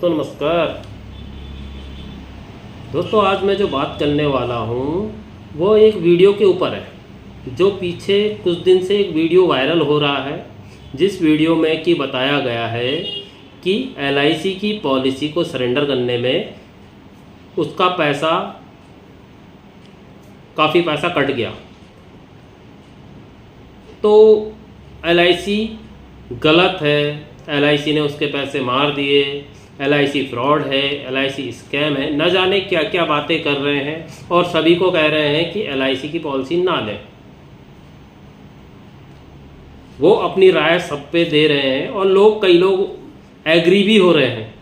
दोस्तों नमस्कार। दोस्तों आज मैं जो बात करने वाला हूँ वो एक वीडियो के ऊपर है, जो पीछे कुछ दिन से एक वीडियो वायरल हो रहा है, जिस वीडियो में कि बताया गया है कि LIC की पॉलिसी को सरेंडर करने में उसका काफ़ी पैसा कट गया। तो LIC गलत है, LIC ने उसके पैसे मार दिए, LIC फ्रॉड है, LIC स्कैम है, न जाने क्या क्या बातें कर रहे हैं और सभी को कह रहे हैं कि LIC की पॉलिसी ना लें। वो अपनी राय सब पे दे रहे हैं और कई लोग एग्री भी हो रहे हैं।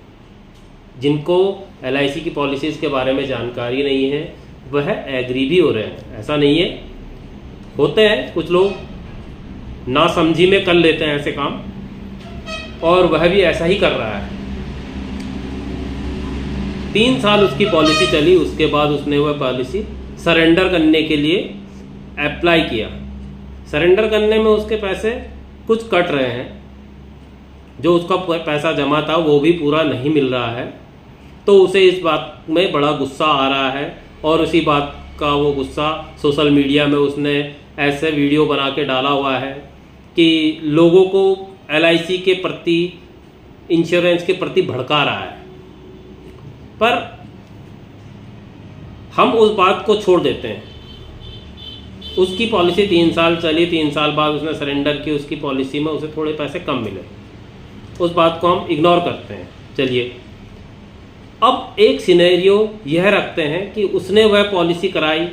जिनको LIC की पॉलिसीज़ के बारे में जानकारी नहीं है वह एग्री भी हो रहे हैं। ऐसा नहीं है, होते हैं कुछ लोग नासमझी में कर लेते हैं ऐसे काम, और वह भी ऐसा ही कर रहा है। 3 साल उसकी पॉलिसी चली, उसके बाद उसने वह पॉलिसी सरेंडर करने के लिए अप्लाई किया। सरेंडर करने में उसके पैसे कुछ कट रहे हैं, जो उसका पैसा जमा था वो भी पूरा नहीं मिल रहा है। तो उसे इस बात में बड़ा गुस्सा आ रहा है और उसी बात का वो गुस्सा सोशल मीडिया में उसने ऐसे वीडियो बना के डाला हुआ है कि लोगों को LIC के प्रति, इंश्योरेंस के प्रति भड़का रहा है। पर हम उस बात को छोड़ देते हैं। उसकी पॉलिसी 3 साल चली, 3 साल बाद उसने सरेंडर की, उसकी पॉलिसी में उसे थोड़े पैसे कम मिले, उस बात को हम इग्नोर करते हैं। चलिए अब एक सिनेरियो यह रखते हैं कि उसने वह पॉलिसी कराई,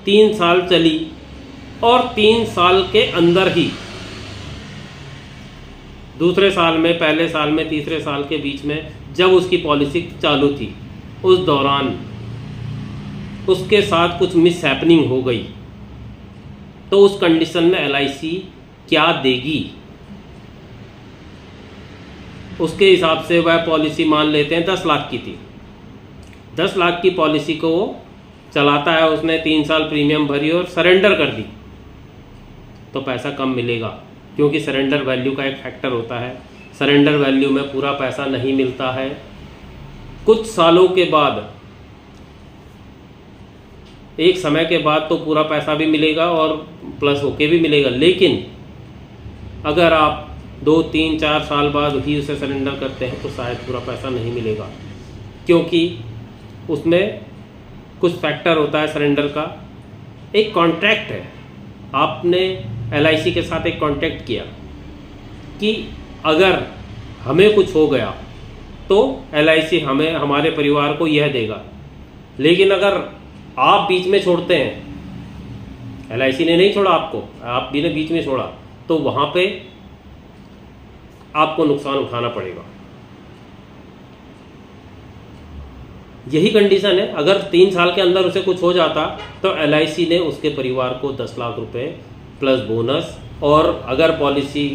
3 साल चली और 3 साल के अंदर ही दूसरे साल में, पहले साल में, तीसरे साल के बीच में जब उसकी पॉलिसी चालू थी, उस दौरान उसके साथ कुछ मिस हैपनिंग हो गई। तो उस कंडीशन में LIC क्या देगी? उसके हिसाब से वह पॉलिसी मान लेते हैं 10 लाख की थी। 10 लाख की पॉलिसी को वो चलाता है, उसने 3 साल प्रीमियम भरी और सरेंडर कर दी, तो पैसा कम मिलेगा, क्योंकि सरेंडर वैल्यू का एक फैक्टर होता है। सरेंडर वैल्यू में पूरा पैसा नहीं मिलता है। कुछ सालों के बाद, एक समय के बाद तो पूरा पैसा भी मिलेगा और प्लस होके भी मिलेगा। लेकिन अगर आप 2, 3, 4 साल बाद ही उसे सरेंडर करते हैं तो शायद पूरा पैसा नहीं मिलेगा, क्योंकि उसमें कुछ फैक्टर होता है सरेंडर का। एक कॉन्ट्रैक्ट है, आपने LIC के साथ एक कॉन्ट्रैक्ट किया कि अगर हमें कुछ हो गया तो LIC हमें, हमारे परिवार को यह देगा। लेकिन अगर आप बीच में छोड़ते हैं, LIC ने नहीं छोड़ा आपको, आप भी ने बीच में छोड़ा, तो वहाँ पे आपको नुकसान उठाना पड़ेगा। यही कंडीशन है। अगर 3 साल के अंदर उसे कुछ हो जाता तो LIC ने उसके परिवार को 10 लाख रुपए प्लस बोनस, और अगर पॉलिसी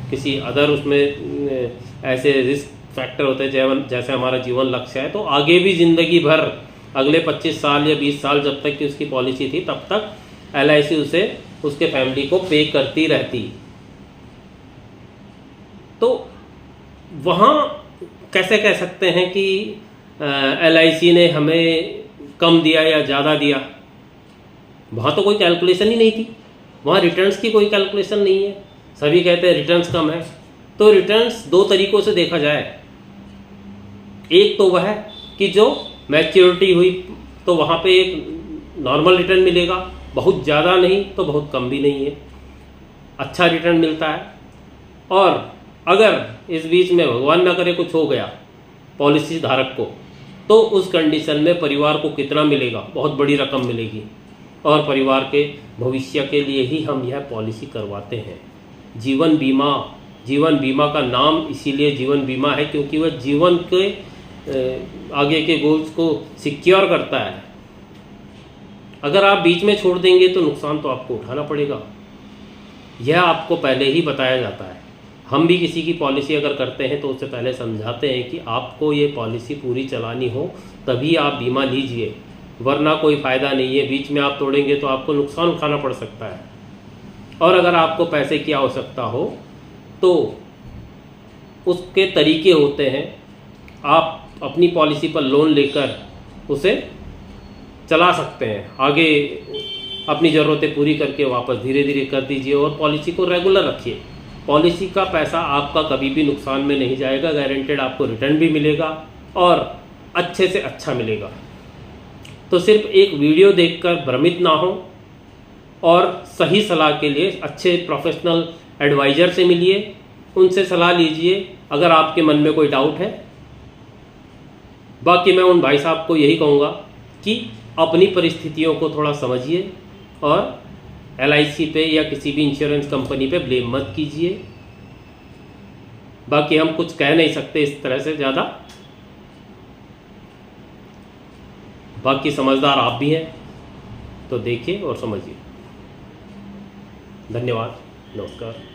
किसी अदर उसमें ऐसे रिस्क फैक्टर होते हैं जैसे हमारा जीवन लक्ष्य है, तो आगे भी ज़िंदगी भर, अगले 25 साल या 20 साल जब तक की उसकी पॉलिसी थी, तब तक LIC उसे, उसके फैमिली को पे करती रहती। तो वहाँ कैसे कह सकते हैं कि LIC ने हमें कम दिया या ज़्यादा दिया? वहाँ तो कोई कैलकुलेशन ही नहीं थी, वहाँ रिटर्न्स की कोई कैलकुलेशन नहीं है। सभी कहते हैं रिटर्न्स कम है, तो रिटर्न्स 2 तरीक़ों से देखा जाए। एक तो वह है कि जो मैच्योरिटी हुई तो वहाँ पे एक नॉर्मल रिटर्न मिलेगा, बहुत ज़्यादा नहीं तो बहुत कम भी नहीं है, अच्छा रिटर्न मिलता है। और अगर इस बीच में भगवान न करे कुछ हो गया पॉलिसी धारक को, तो उस कंडीशन में परिवार को कितना मिलेगा? बहुत बड़ी रकम मिलेगी। और परिवार के भविष्य के लिए ही हम यह पॉलिसी करवाते हैं। जीवन बीमा का नाम इसीलिए जीवन बीमा है क्योंकि वह जीवन के आगे के गोल्स को सिक्योर करता है। अगर आप बीच में छोड़ देंगे तो नुकसान तो आपको उठाना पड़ेगा। यह आपको पहले ही बताया जाता है। हम भी किसी की पॉलिसी अगर करते हैं तो उससे पहले समझाते हैं कि आपको ये पॉलिसी पूरी चलानी हो तभी आप बीमा लीजिए, वरना कोई फ़ायदा नहीं है। बीच में आप तोड़ेंगे तो आपको नुकसान उठाना पड़ सकता है। और अगर आपको पैसे की आवश्यकता हो तो उसके तरीके होते हैं। आप अपनी पॉलिसी पर लोन लेकर उसे चला सकते हैं। आगे अपनी ज़रूरतें पूरी करके वापस धीरे धीरे कर दीजिए और पॉलिसी को रेगुलर रखिए। पॉलिसी का पैसा आपका कभी भी नुकसान में नहीं जाएगा, गारंटेड आपको रिटर्न भी मिलेगा और अच्छे से अच्छा मिलेगा। तो सिर्फ एक वीडियो देखकर भ्रमित ना हो और सही सलाह के लिए अच्छे प्रोफेशनल एडवाइज़र से मिलिए, उनसे सलाह लीजिए अगर आपके मन में कोई डाउट है। बाकी मैं उन भाई साहब को यही कहूँगा कि अपनी परिस्थितियों को थोड़ा समझिए और LIC पे या किसी भी इंश्योरेंस कंपनी पे ब्लेम मत कीजिए। बाकी हम कुछ कह नहीं सकते इस तरह से ज़्यादा। बाकी समझदार आप भी हैं, तो देखिए और समझिए। धन्यवाद, नमस्कार।